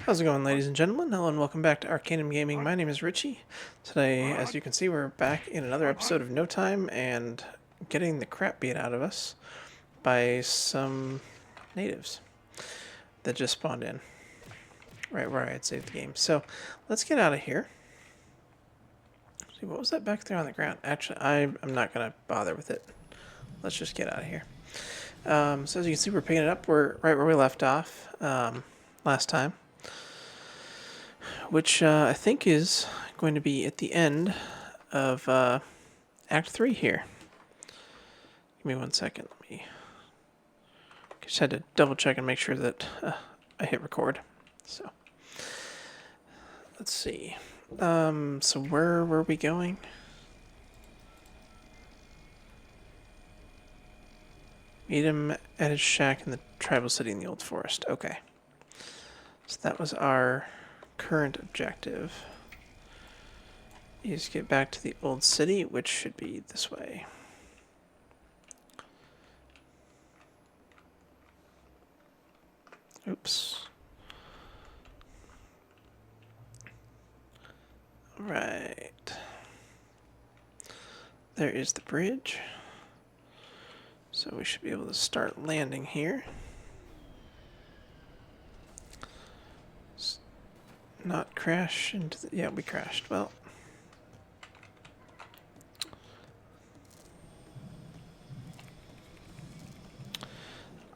How's it going, ladies and gentlemen? Hello and welcome back to Arcanum Gaming. My name is Richie. Today, as you can see, we're back in another episode of No Time and getting the crap beat out of us by some natives that just spawned in right where I had saved the game. So, let's get out of here. See, what was that back there on the ground? Actually, I'm not going to bother with it. Let's just get out of here. So as you can see, we're picking it up. We're right where we left off last time, which I think is going to be at the end of Act 3 here. Give me 1 second. Let me just had to double check and make sure that I hit record. So let's see. So where were we going? Meet him at his shack in the tribal city in the old forest. Okay. So that was our current objective. Is get back to the old city, which should be this way. Oops. Alright. There is the bridge. So we should be able to start landing here. Not crash into the... Yeah, we crashed. Well...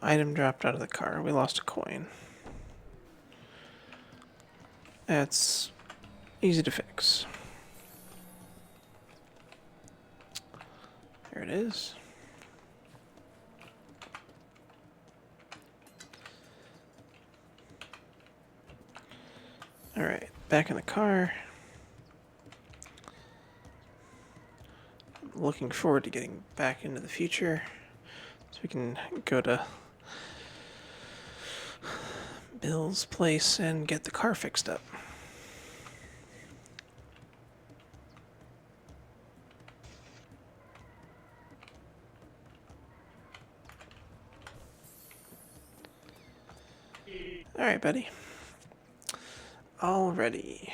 Item dropped out of the car. We lost a coin. That's easy to fix. There it is. Alright, back in the car. I'm looking forward to getting back into the future so we can go to Bill's place and get the car fixed up. Alright, buddy. Already.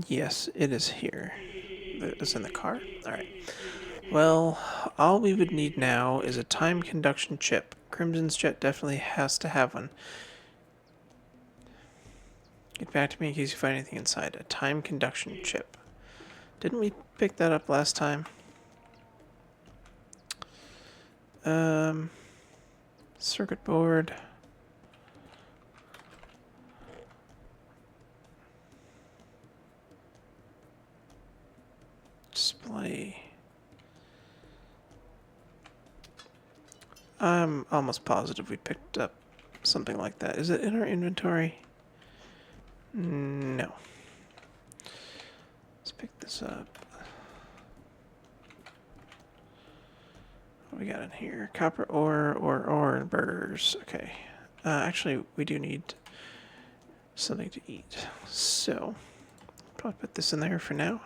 Yes, it is here. It's in the car? Alright. Well, all we would need now is a time conduction chip. Crimson's jet definitely has to have one. Get back to me in case you find anything inside. A time conduction chip. Didn't we pick that up last time? Circuit board. Display. I'm almost positive we picked up something like that. Is it in our inventory? No. Let's pick this up. What we got in here? Copper ore, and burgers. Okay. Actually, we do need something to eat. So, probably put this in there for now.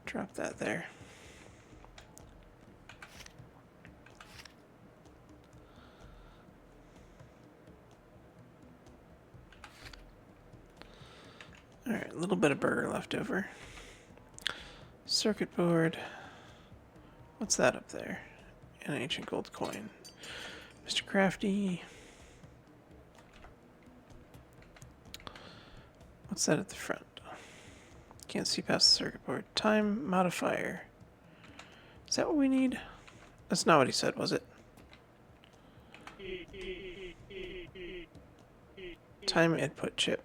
Drop that there. Alright, a little bit of burger left over. Circuit board. What's that up there? An ancient gold coin. Mr. Crafty. What's that at the front? Can't see past the circuit board. Time modifier. Is that what we need? That's not what he said, was it? Time input chip.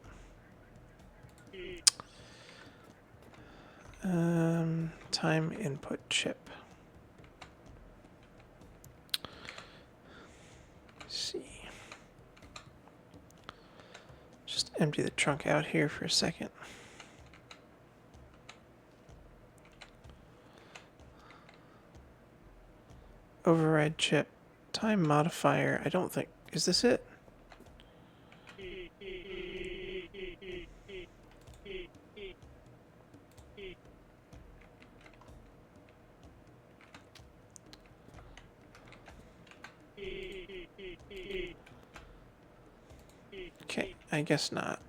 Time input chip. Let's see. Just empty the trunk out here for a second. Override chip. Time modifier. I don't think... Is this it? Okay, I guess not.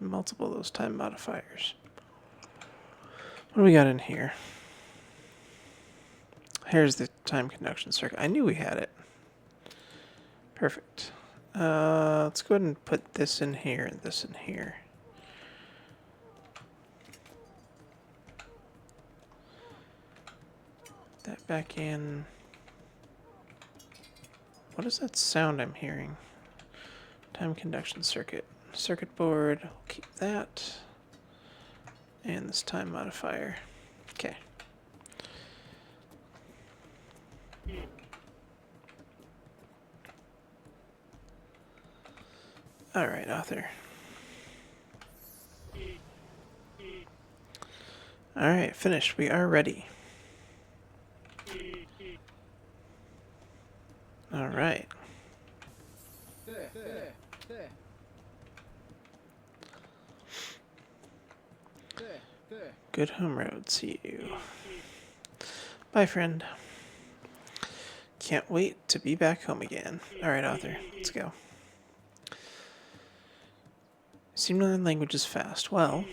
Multiple of those time modifiers. What do we got in here? Here's the time conduction circuit. I knew we had it. Perfect. Let's go ahead and put this in here and this in here. That back in. What is that sound I'm hearing? Time conduction circuit. Circuit board. I'll keep that. And this time modifier. Okay. Alright, author. Alright, finished. We are ready. Alright. Good home road. See you. Bye, friend. Can't wait to be back home again. Alright, author. Let's go. Seem to learn languages fast. Well,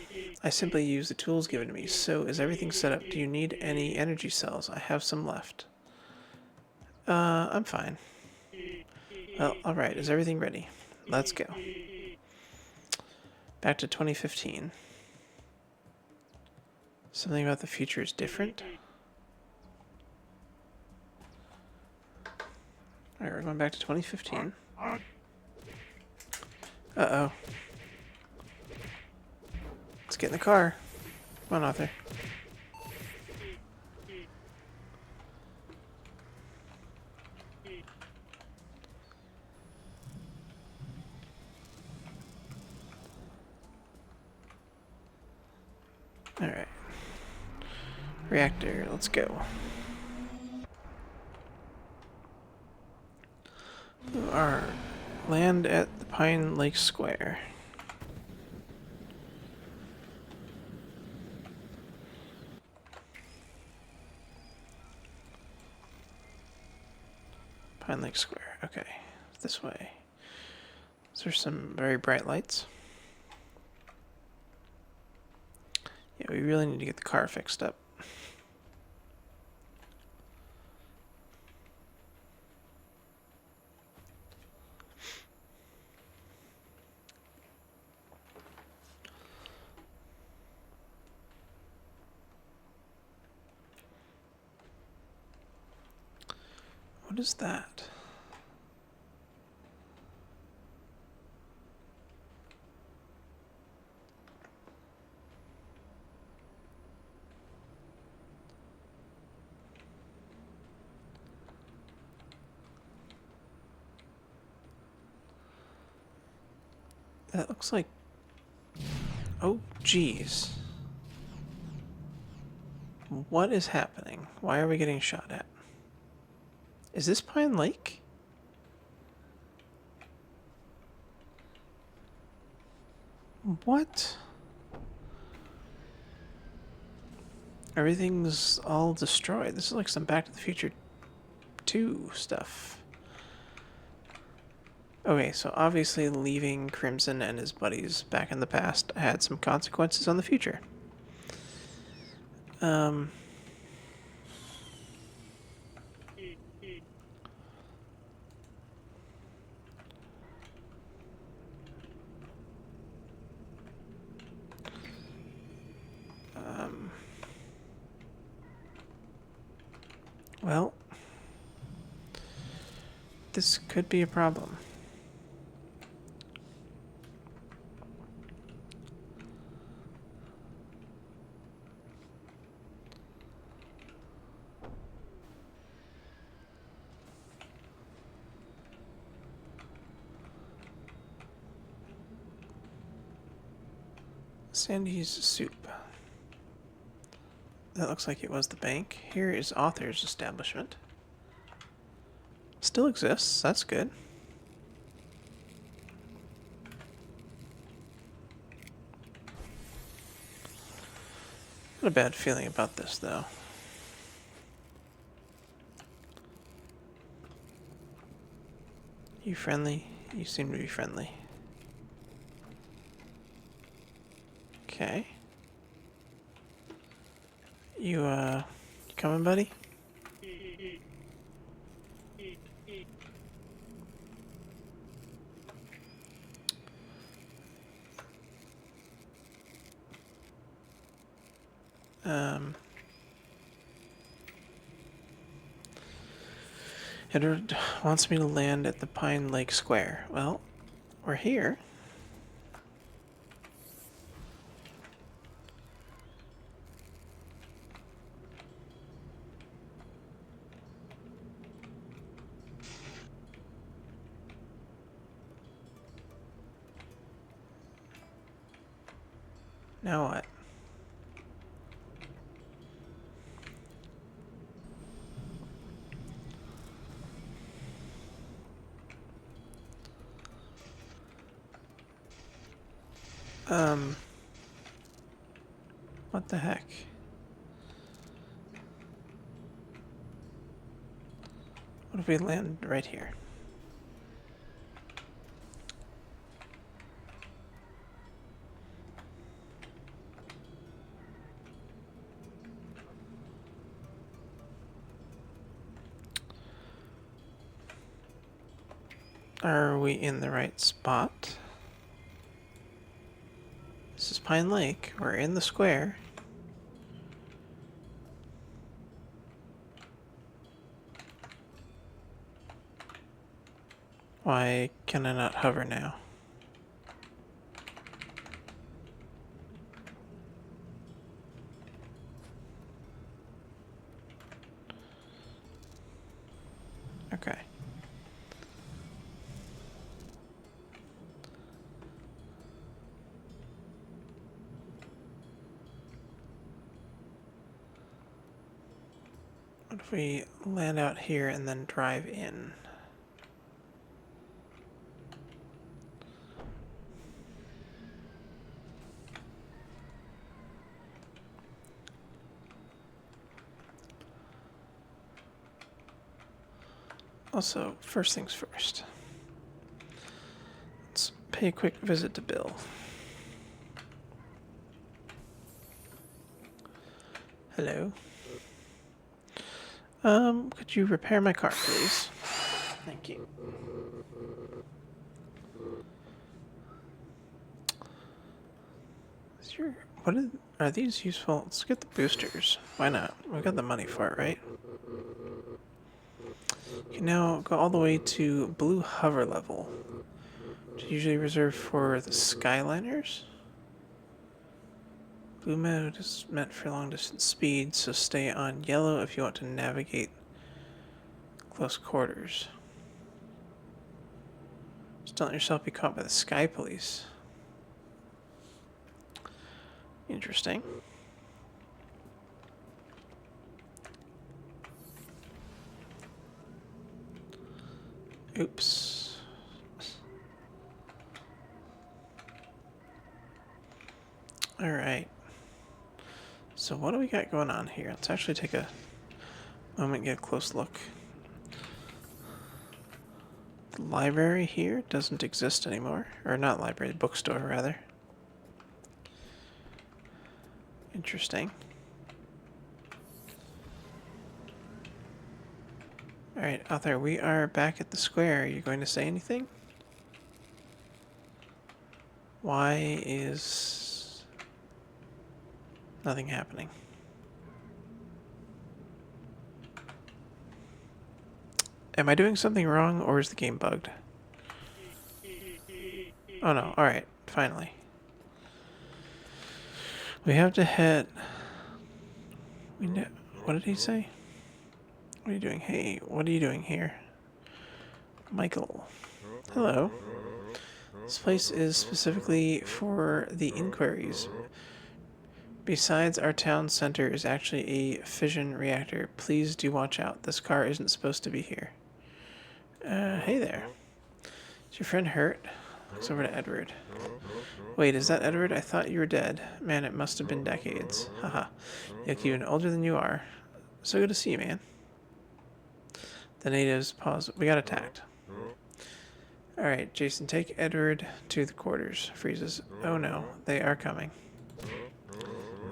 I simply use the tools given to me. So, is everything set up? Do you need any energy cells? I have some left. I'm fine. Well, alright. Is everything ready? Let's go. Back to 2015. Something about the future is different? Alright, we're going back to 2015. Uh-oh. Let's get in the car. Come on, author. Alright. Reactor, let's go. Our land at the Pine Lake Square. Pine Lake Square. Okay, this way. There's some very bright lights. Yeah, we really need to get the car fixed up. What is that? That looks like... Oh, geez. What is happening? Why are we getting shot at? Is this Pine Lake? What? Everything's all destroyed. This is like some Back to the Future 2 stuff. Okay, so obviously leaving Crimson and his buddies back in the past had some consequences on the future. Well, this could be a problem. Sandy's soup. That looks like it was the bank. Here is Author's establishment. Still exists. That's good. Not a bad feeling about this, though. You friendly? You seem to be friendly. Okay. You coming, buddy? Edward wants me to land at the Pine Lake Square. Well, we're here. Now what? What the heck? What if we land right here? Are we in the right spot? This is Pine Lake. We're in the square. Why can I not hover now? Okay. What if we land out here and then drive in? Also, first things first. Let's pay a quick visit to Bill. Hello. Could you repair my car, please? Thank you. Are these useful? Let's get the boosters. Why not? We got the money for it, right? You can now go all the way to blue hover level, which is usually reserved for the Skyliners. Blue mode is meant for long distance speed, so stay on yellow if you want to navigate close quarters. Just don't let yourself be caught by the Sky Police. Interesting. Oops. Alright. So what do we got going on here? Let's actually take a moment and get a close look. The library here doesn't exist anymore. Or not library, the bookstore rather. Interesting. Alright, out there, we are back at the square. Are you going to say anything? Why is nothing happening? Am I doing something wrong, or is the game bugged? Oh no, alright, finally. We have to head... What did he say? What are you doing? Hey, what are you doing here? Michael. Hello. This place is specifically for the inquiries. Besides, our town center is actually a fission reactor. Please do watch out. This car isn't supposed to be here. Hey there. Is your friend hurt? Looks over to Edward. Wait, is that Edward? I thought you were dead. Man, it must have been decades. Haha. You look even older than you are. So good to see you, man. The natives pause. We got attacked. Alright, Jason, take Edward to the quarters. Freezes. Oh no, they are coming.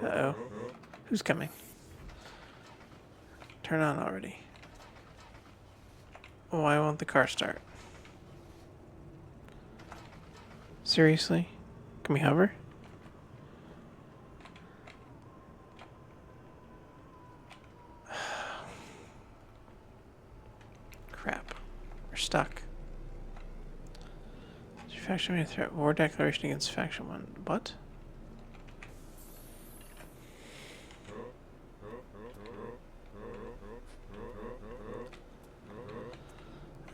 Uh-oh. Who's coming? Turn on already. Why won't the car start? Seriously? Can we hover? Crap. We're stuck. Faction made a threat. War declaration against Faction 1. What?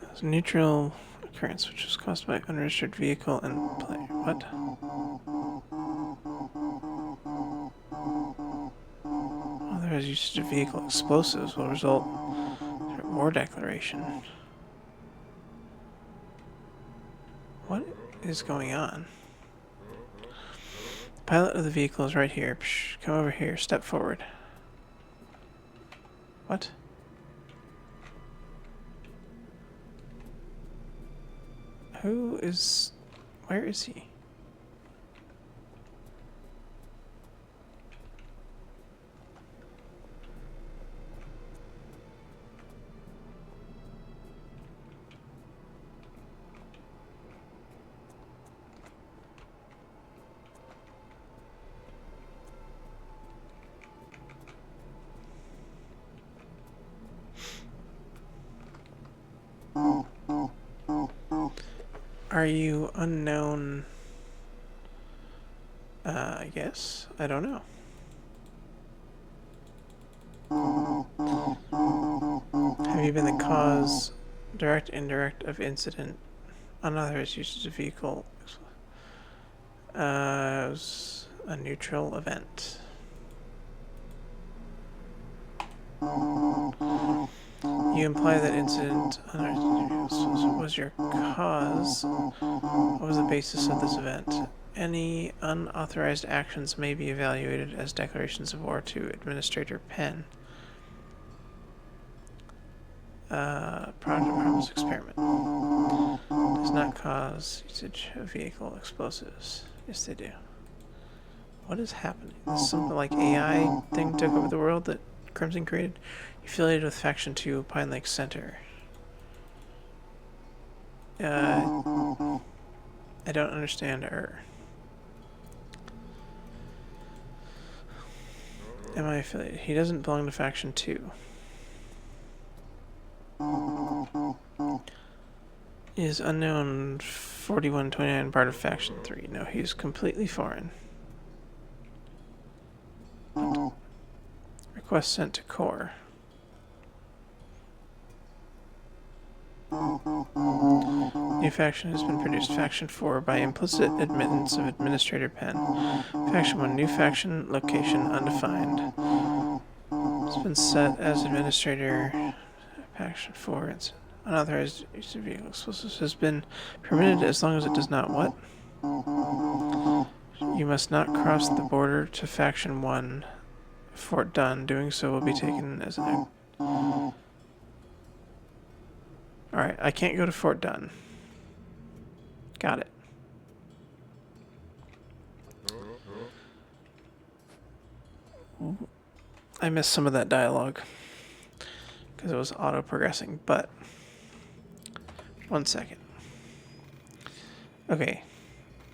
It was a neutral occurrence which was caused by unregistered vehicle and play. What? Otherwise, usage of vehicle explosives will result in a war declaration. What is going on? The pilot of the vehicle is right here. Psh, come over here. Step forward. What? Who is... Where is he? Are you unknown? I guess. I don't know. Have you been the cause, direct, indirect, of incident, unauthorized usage of vehicle? It was a neutral event. You imply that incident was your cause. What was the basis of this event? Any unauthorized actions may be evaluated as declarations of war to Administrator Penn. Promise experiment. Does not cause usage of vehicle explosives. Yes, they do. What is happening? This is something like AI thing took over the world that Crimson created. Affiliated with Faction 2, Pine Lake Center. I don't understand her. Am I affiliated? He doesn't belong to Faction 2. Is unknown 4129 part of Faction 3. No, he's completely foreign. Request sent to core. New faction has been produced. Faction 4 by implicit admittance of Administrator Penn. Faction 1. New faction location undefined. It's been set as Administrator. Faction 4. It's unauthorized use of vehicle explosives has been permitted as long as it does not what? You must not cross the border to Faction 1. Fort Dunn. Doing so will be taken as an... Alright, I can't go to Fort Dunn. Got it. I missed some of that dialogue because it was auto-progressing, but 1 second. Okay,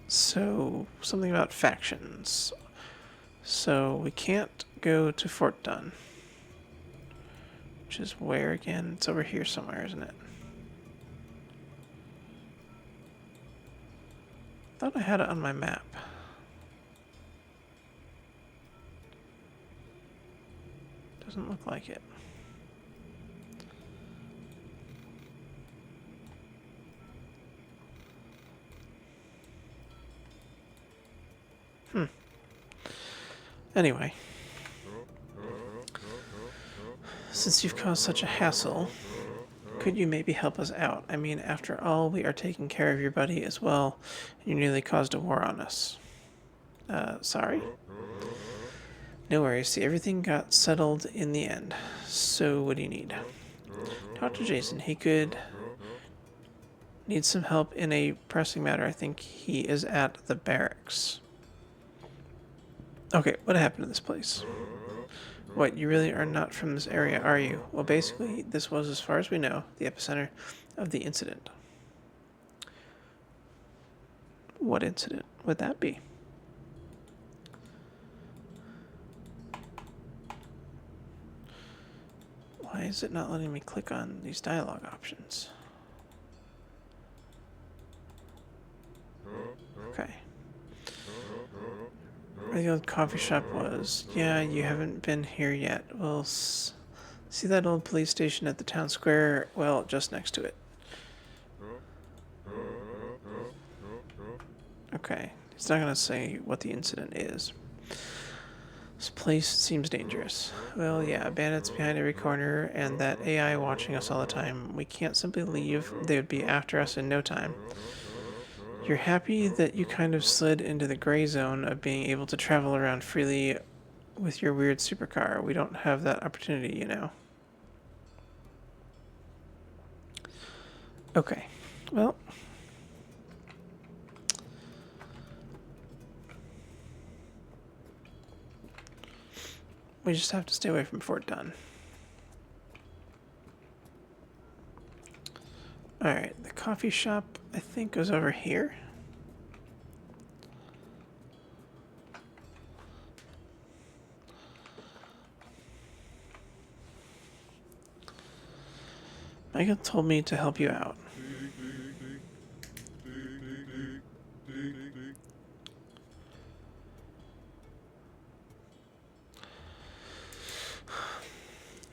so something about factions. So we can't go to Fort Dunn, which is where again? It's over here somewhere, isn't it? I thought I had it on my map. Doesn't look like it. Anyway. Since you've caused such a hassle, Could you maybe help us out? I mean, after all, we are taking care of your buddy as well. You nearly caused a war on us. Sorry? No worries. See, everything got settled in the end. So, what do you need? Talk to Jason. He could need some help in a pressing matter. I think he is at the barracks. Okay, what happened to this place? What, you really are not from this area, are you? Well, basically, this was, as far as we know, the epicenter of the incident. What incident would that be? Why is it not letting me click on these dialogue options? Okay. Where the old coffee shop was. Yeah, you haven't been here yet. Well, see that old police station at the town square? Well, just next to it. Okay. He's not going to say what the incident is. This place seems dangerous. Well, yeah, bandits behind every corner, and that AI watching us all the time. We can't simply leave. They would be after us in no time. You're happy that you kind of slid into the gray zone of being able to travel around freely with your weird supercar. We don't have that opportunity, you know. Okay. Well, we just have to stay away from Fort Dunn. Alright, the coffee shop, I think, goes over here. Michael told me to help you out.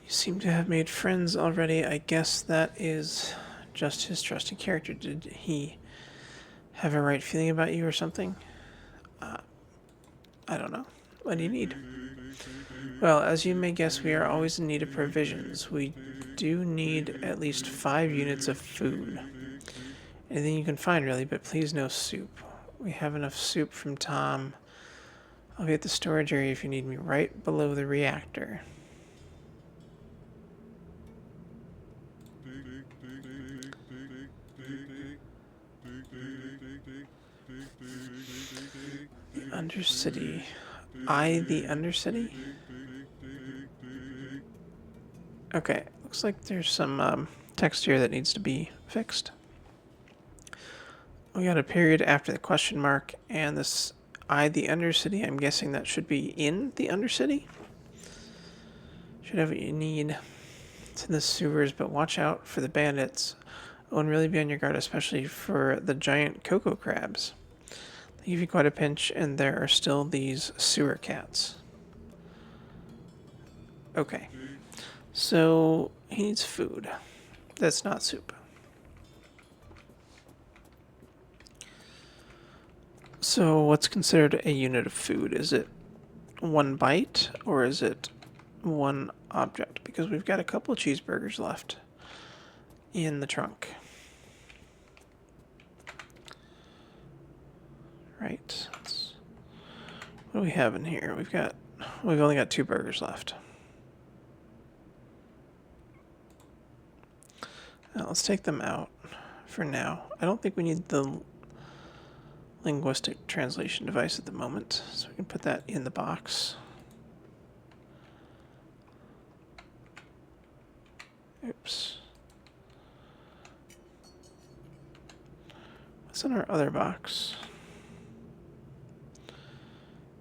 You seem to have made friends already. I guess that is just his trusting character. Did he have a right feeling about you or something? I don't know. What do you need? Well, as you may guess, we are always in need of provisions. We do need at least 5 units of food. Anything you can find, really, but please no soup. We have enough soup from Tom. I'll be at the storage area if you need me, right below the reactor. The Undercity. The Undercity? Okay, looks like there's some text here that needs to be fixed. We got a period after the question mark, and this the Undercity, I'm guessing that should be in the Undercity? Should have what you need. It's in the sewers, but watch out for the bandits. Oh, and really be on your guard, especially for the giant cocoa crabs. They give you quite a pinch, and there are still these sewer cats. Okay. So, he needs food. That's not soup. So, what's considered a unit of food? Is it 1 bite, or is it 1 object? Because we've got a couple of cheeseburgers left in the trunk. Right. What do we have in here? We've only got 2 burgers left. Now, let's take them out for now. I don't think we need the linguistic translation device at the moment, so we can put that in the box. Oops. What's in our other box?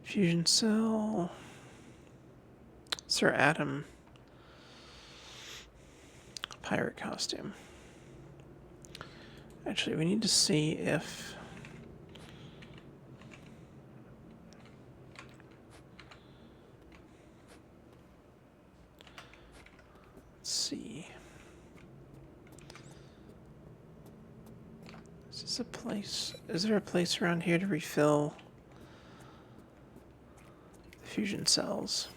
Fusion cell. Sir Adam. Pirate costume. Actually, we need to see if... Let's see. Is this a place? Is there a place around here to refill the fusion cells?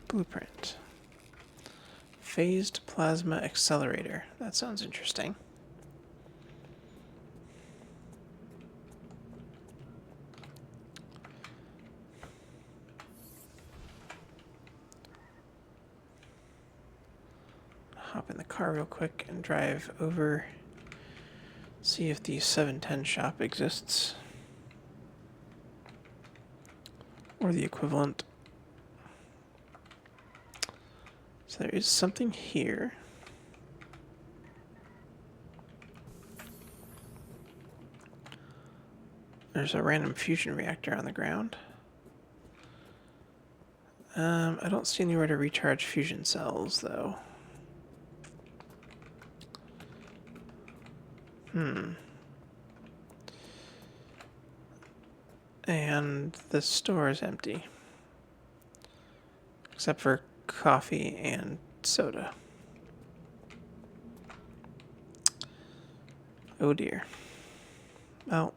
Blueprint. Phased plasma accelerator. That sounds interesting. Hop in the car real quick and drive over. See if the 710 shop exists. Or the equivalent. So there is something here. There's a random fusion reactor on the ground. I don't see anywhere to recharge fusion cells, though. And the store is empty. Except for coffee and soda. Oh dear. Well,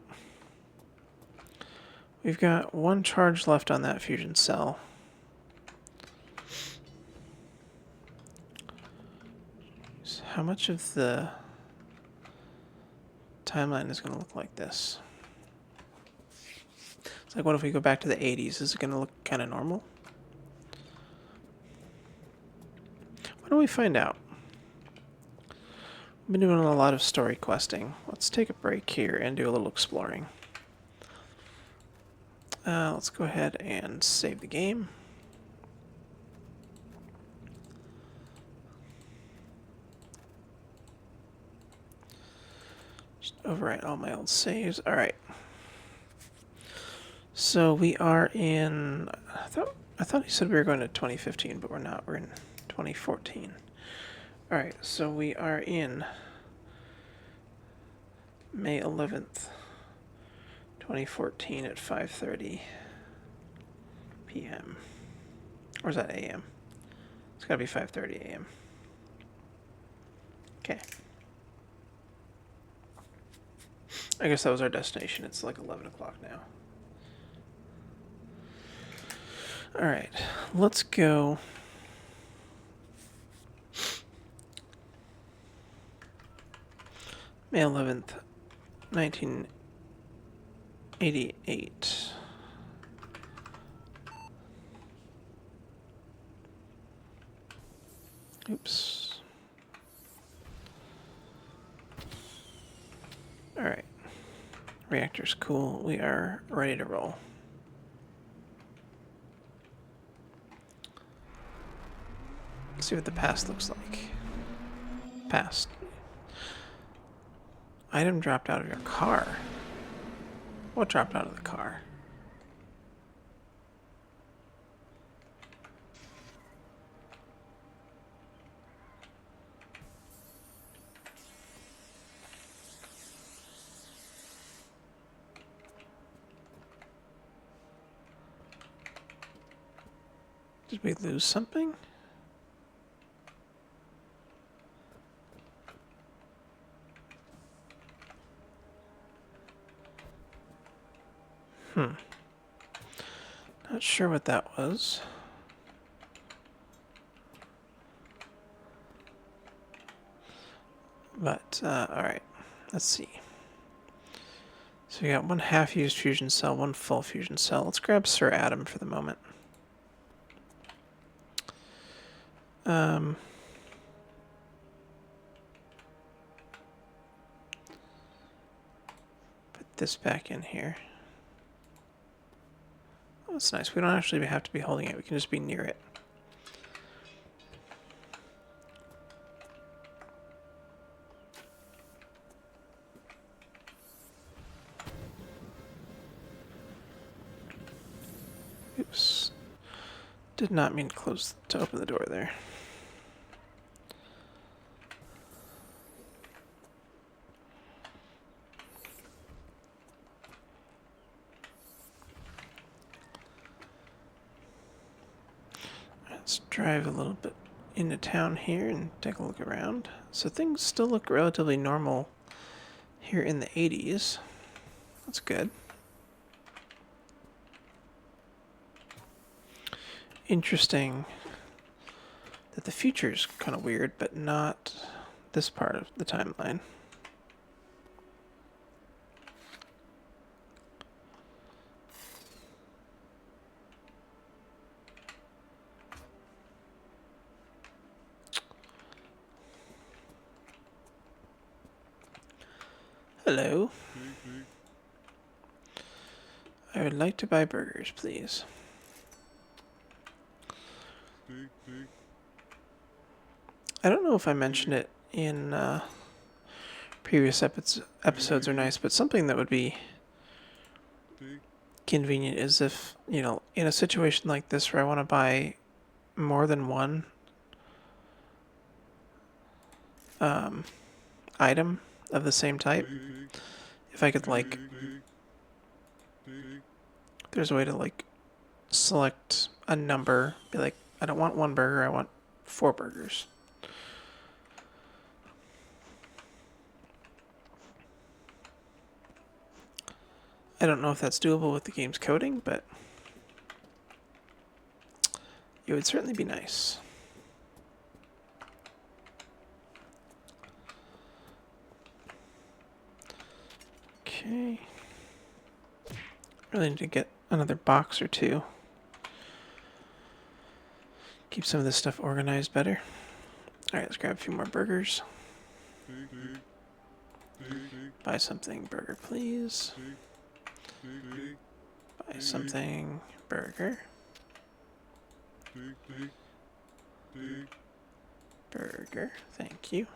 we've got one charge left on that fusion cell. So how much of the timeline is going to look like this? It's like, what if we go back to the 80s? Is it going to look kind of normal? Why don't we find out? I've been doing a lot of story questing. Let's take a break here and do a little exploring. Let's go ahead and save the game. Just overwrite all my old saves. All right. So we are in. I thought he said we were going to 2015, but we're not. We're in 2014. All right. So we are in May 11th, 2014 at 5:30 p.m. Or is that a.m.? It's got to be 5:30 a.m. Okay. I guess that was our destination. It's like 11 o'clock now. All right. Let's go. May 11th, 1988. Oops. All right. Reactor's cool. We are ready to roll. Let's see what the past looks like. Past. Item dropped out of your car. What dropped out of the car? Did we lose something? Not sure what that was. But, alright. Let's see. So we got one half-used fusion cell, one full fusion cell. Let's grab Sir Adam for the moment. Put this back in here. Oh, that's nice. We don't actually have to be holding it. We can just be near it. Oops. Did not mean to open the door there. Let's drive a little bit into town here and take a look around. So things still look relatively normal here in the 80s. That's good. Interesting that the future's kind of weird, but not this part of the timeline. Hello. I would like to buy burgers, please. I don't know if I mentioned it in previous episodes or nice, but something that would be convenient is if, you know, in a situation like this where I want to buy more than one item of the same type, if I could, like, there's a way to, like, select a number, be like, I don't want one burger, I want 4 burgers. I don't know if that's doable with the game's coding, but it would certainly be nice. Okay. Really need to get another box or two. Keep some of this stuff organized better. Alright, let's grab a few more burgers. Buy something, burger, please. Buy something, burger. Burger, thank you.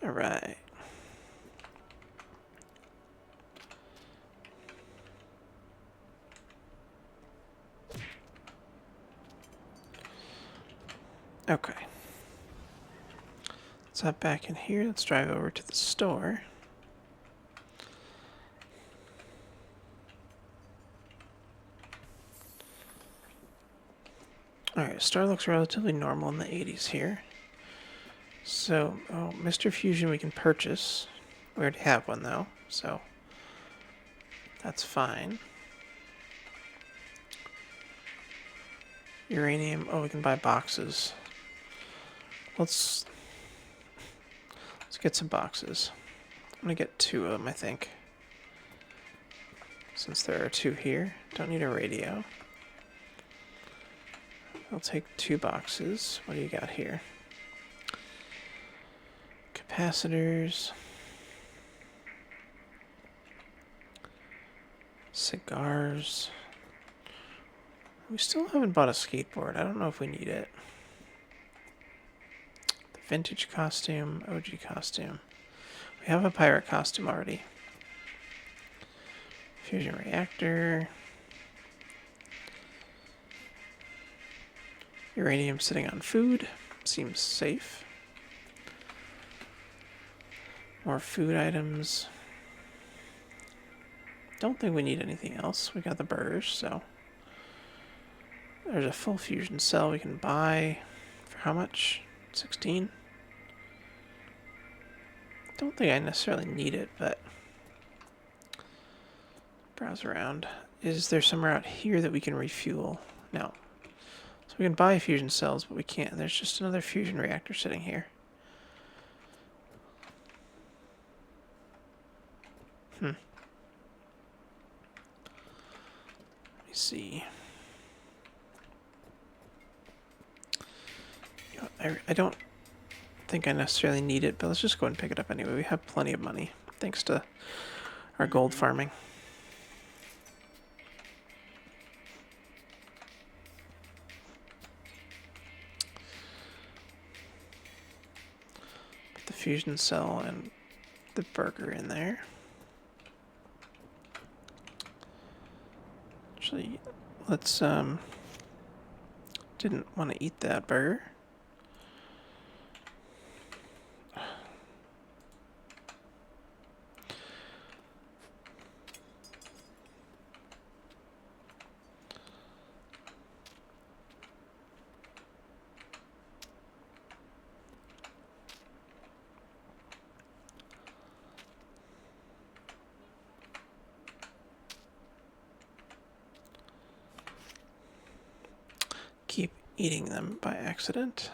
Alright. Okay. Let's hop back in here. Let's drive over to the store. Alright, store looks relatively normal in the 80s here. So, Mr. Fusion we can purchase. We already have one though, so that's fine. Uranium, we can buy boxes. Let's get some boxes. I'm gonna get 2 of them, I think. Since there are 2 here. Don't need a radio. I'll take 2 boxes. What do you got here? Capacitors. Cigars. We still haven't bought a skateboard. I don't know if we need it. The vintage costume, OG costume. We have a pirate costume already. Fusion reactor. Uranium sitting on food. Seems safe. More food items. Don't think we need anything else. We got the burgers, so. There's a full fusion cell we can buy. For how much? 16? Don't think I necessarily need it, but. Browse around. Is there somewhere out here that we can refuel? No. So we can buy fusion cells, but we can't. There's just another fusion reactor sitting here. Let me see. You know, I don't think I necessarily need it, but let's just go and pick it up anyway. We have plenty of money, thanks to our gold farming. Put the fusion cell and the burger in there. Actually, let's didn't want to eat that burger. eating them by accident.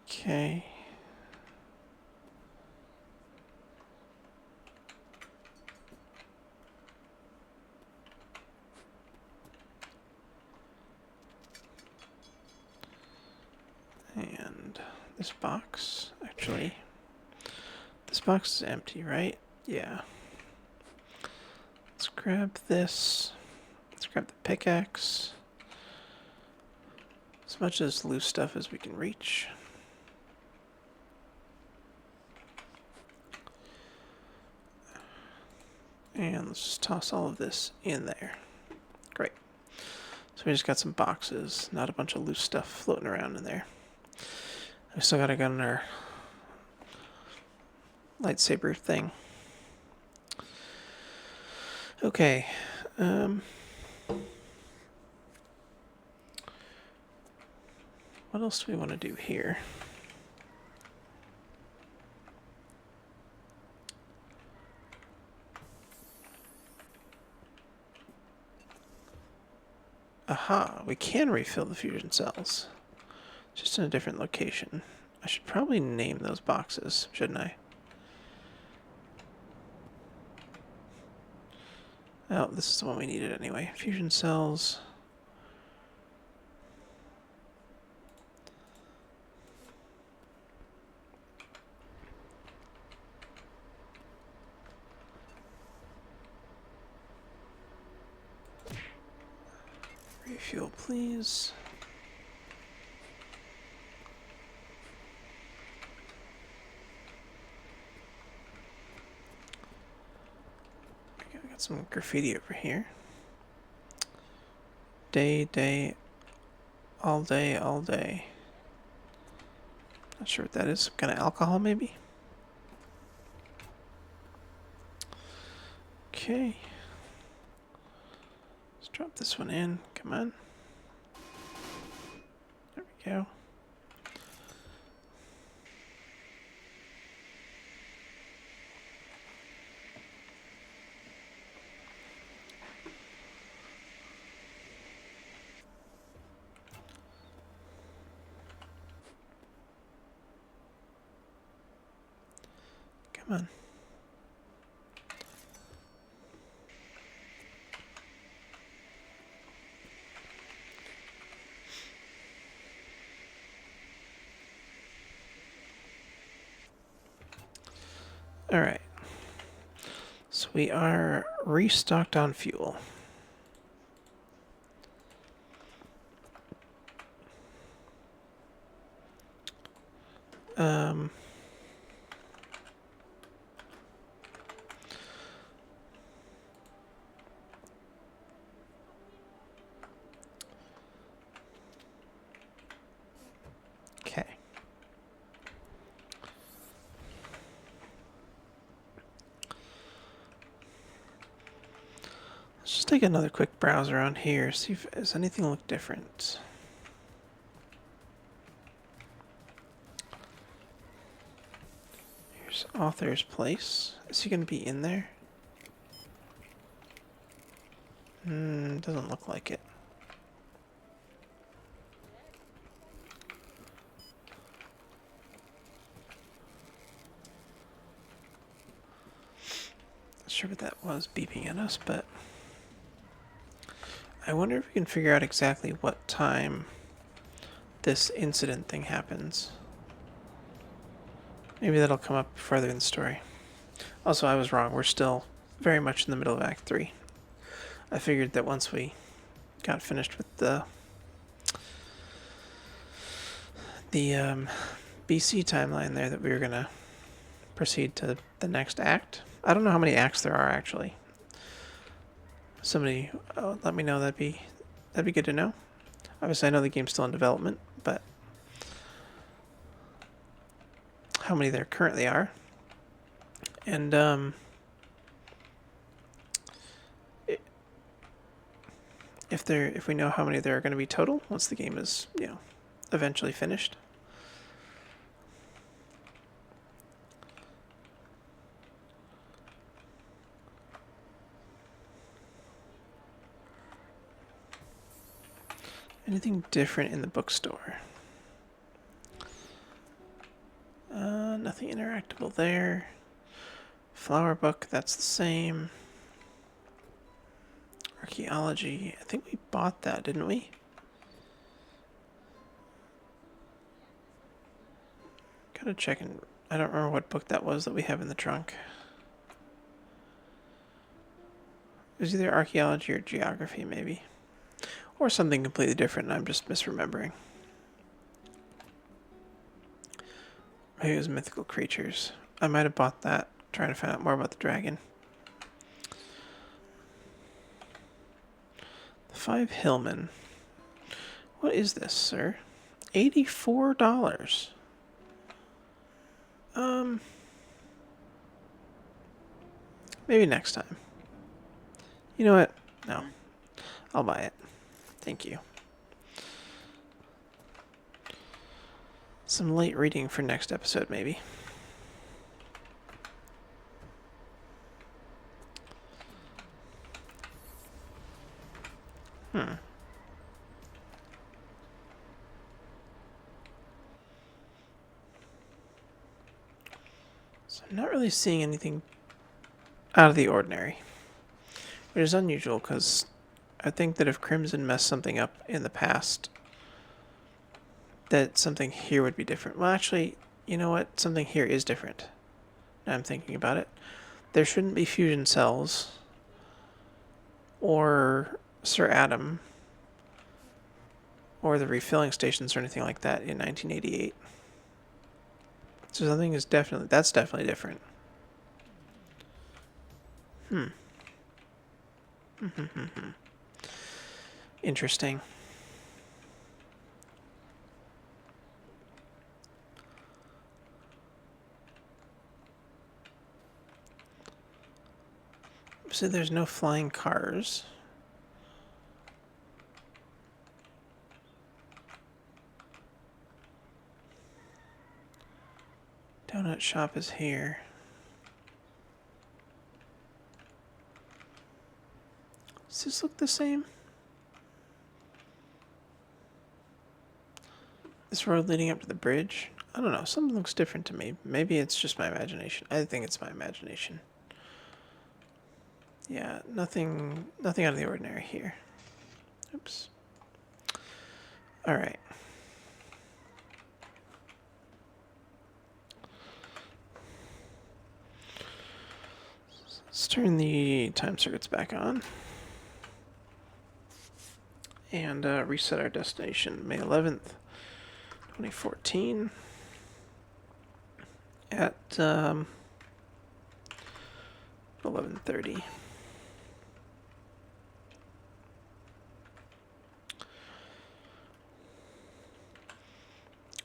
Okay. And this box, actually, this box is empty, right? Yeah. Let's grab this. Let's grab the pickaxe. As much as loose stuff as we can reach. And let's just toss all of this in there. Great. So we just got some boxes, not a bunch of loose stuff floating around in there. We still got a gun in our lightsaber thing. Okay. What else do we want to do here? Aha, we can refill the fusion cells. Just in a different location. I should probably name those boxes, shouldn't I? Oh, this is the one we needed anyway. Fusion cells. Refuel, please. Okay, we got some graffiti over here. Day, all day, all day. Not sure what that is. Some kind of alcohol, maybe? Okay. Let's drop this one in. Come on. There we go. Come on. Alright. So we are restocked on fuel. Okay. Let's just take another quick browse around here, see if does anything look different. Here's Author's Place. Is he going to be in there? Doesn't look like it. Not sure what that was beeping at us, but I wonder if we can figure out exactly what time this incident thing happens. Maybe that'll come up further in the story. Also, I was wrong. We're still very much in the middle of Act 3. I figured that once we got finished with the BC timeline there that we were going to proceed to the next act. I don't know how many acts there are, actually. Somebody let me know. That'd be good to know. Obviously, I know the game's still in development, but how many there currently are, and if we know how many there are going to be total once the game is eventually finished. Anything different in the bookstore? Nothing interactable there. Flower book, that's the same. Archaeology, I think we bought that, didn't we? Gotta check and I don't remember what book that was that we have in the trunk. It was either archaeology or geography, maybe. Or something completely different and I'm just misremembering. Maybe it was mythical creatures. I might have bought that, trying to find out more about the dragon. The 5 Hillmen. What is this, sir? $84. Maybe next time. You know what? No. I'll buy it. Thank you. Some late reading for next episode, maybe. So I'm not really seeing anything out of the ordinary, which is unusual because I think that if Crimson messed something up in the past, that something here would be different. Well, actually, you know what? Something here is different. Now I'm thinking about it. There shouldn't be fusion cells or Sir Adam or the refilling stations or anything like that in 1988. So something is that's definitely different. Interesting. So there's no flying cars. Donut shop is here. Does this look the same? This road leading up to the bridge? I don't know. Something looks different to me. Maybe it's just my imagination. I think it's my imagination. Yeah, nothing out of the ordinary here. Oops. All right. Let's turn the time circuits back on and reset our destination. May 11th, 2014 at 11:30.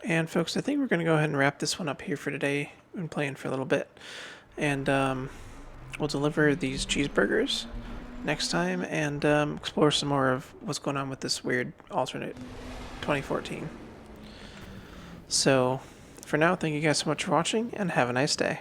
And folks, I think we're going to go ahead and wrap this one up here for today. We've been playing for a little bit. And we'll deliver these cheeseburgers next time and explore some more of what's going on with this weird alternate 2014. So, for now, thank you guys so much for watching, and have a nice day.